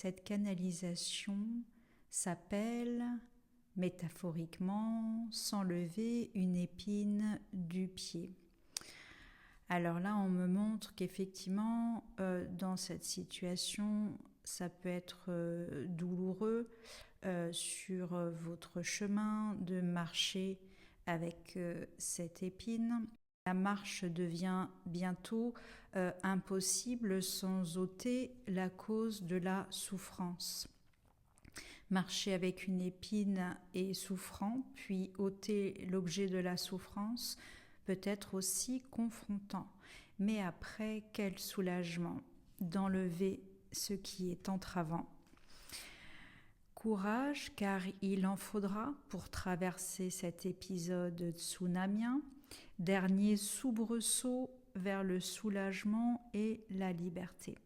Cette canalisation s'appelle, métaphoriquement, s'enlever une épine du pied. Alors là, on me montre qu'effectivement, dans cette situation, ça peut être douloureux sur votre chemin de marcher avec cette épine. La marche devient bientôt impossible sans ôter la cause de la souffrance. Marcher avec une épine est souffrant, puis ôter l'objet de la souffrance peut être aussi confrontant. Mais après, quel soulagement d'enlever ce qui est entravant. Courage, car il en faudra pour traverser cet épisode tsunamien, dernier soubresaut vers le soulagement et la liberté.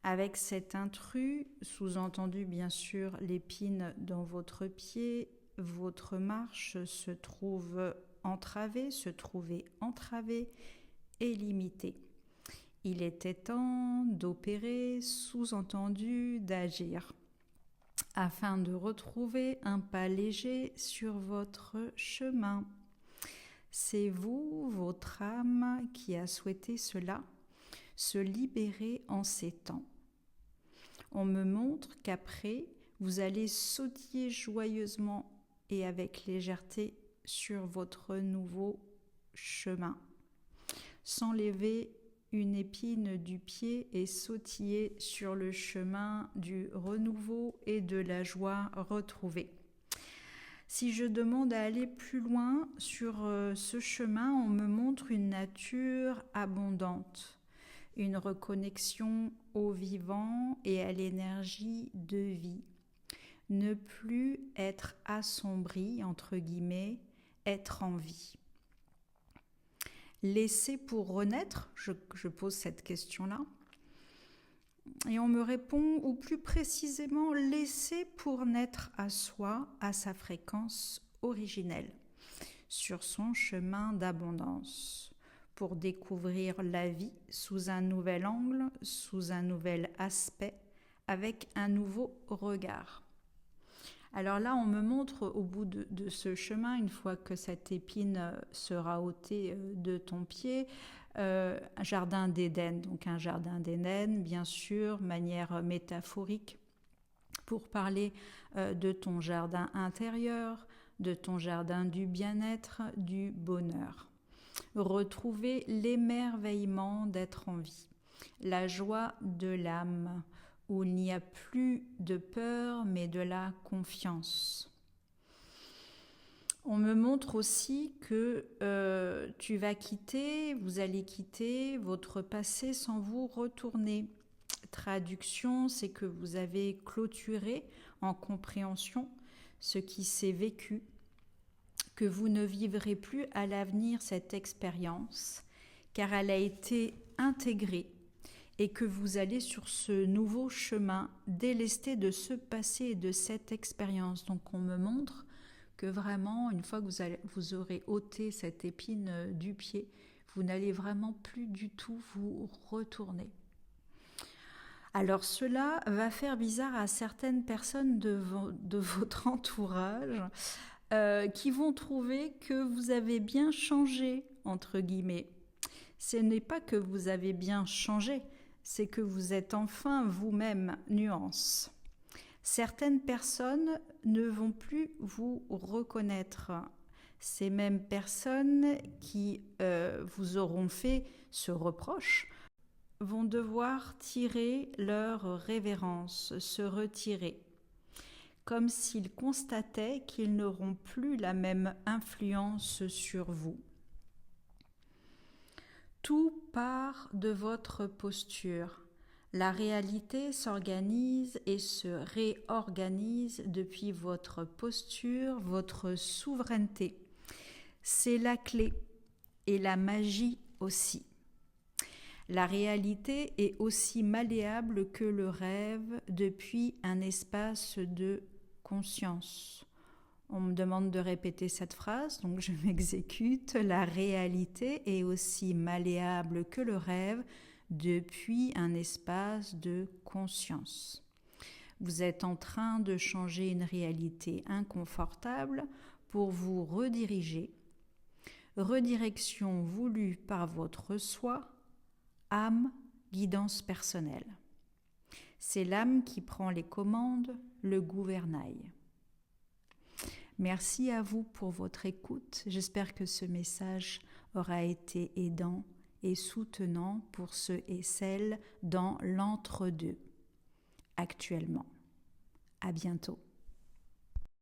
Avec cet intrus, sous-entendu bien sûr l'épine dans votre pied, votre marche se trouvait entravée et limitée. Il était temps d'opérer, sous-entendu d'agir, afin de retrouver un pas léger sur votre chemin. C'est vous, votre âme, qui a souhaité cela, se libérer en ces temps. On me montre qu'après, vous allez sautiller joyeusement et avec légèreté sur votre nouveau chemin. S'enlever une épine du pied et sautiller sur le chemin du renouveau et de la joie retrouvée. Si je demande à aller plus loin sur ce chemin, on me montre une nature abondante, une reconnexion au vivant et à l'énergie de vie. Ne plus être assombri, entre guillemets, être en vie. Laisser pour renaître, je pose cette question-là. Et on me répond, ou plus précisément, laisser pour naître à soi, à sa fréquence originelle, sur son chemin d'abondance, pour découvrir la vie sous un nouvel angle, sous un nouvel aspect, avec un nouveau regard. Alors là, on me montre au bout de ce chemin, une fois que cette épine sera ôtée de ton pied, un jardin d'Éden. Donc un jardin d'Éden, bien sûr, manière métaphorique, pour parler de ton jardin intérieur, de ton jardin du bien-être, du bonheur. Retrouver l'émerveillement d'être en vie, la joie de l'âme, où il n'y a plus de peur mais de la confiance. On me montre aussi que vous allez quitter votre passé sans vous retourner. Traduction, c'est que vous avez clôturé en compréhension ce qui s'est vécu, que vous ne vivrez plus à l'avenir cette expérience, car elle a été intégrée, et que vous allez sur ce nouveau chemin délesté de ce passé et de cette expérience. Donc on me montre que vraiment, une fois que vous aurez ôté cette épine du pied, vous n'allez vraiment plus du tout vous retourner. Alors cela va faire bizarre à certaines personnes de votre entourage qui vont trouver que vous avez bien changé, entre guillemets. Ce n'est pas que vous avez bien changé, c'est que vous êtes enfin vous-même, nuance. Certaines personnes ne vont plus vous reconnaître. Ces mêmes personnes qui vous auront fait ce reproche vont devoir tirer leur révérence, se retirer, comme s'ils constataient qu'ils n'auront plus la même influence sur vous. Tout part de votre posture. La réalité s'organise et se réorganise depuis votre posture, votre souveraineté. C'est la clé et la magie aussi. La réalité est aussi malléable que le rêve depuis un espace de conscience. On me demande de répéter cette phrase, donc je m'exécute. La réalité est aussi malléable que le rêve depuis un espace de conscience. Vous êtes en train de changer une réalité inconfortable pour vous rediriger. Redirection voulue par votre soi, âme, guidance personnelle. C'est l'âme qui prend les commandes, le gouvernail. Merci à vous pour votre écoute. J'espère que ce message aura été aidant et soutenant pour ceux et celles dans l'entre-deux actuellement. À bientôt.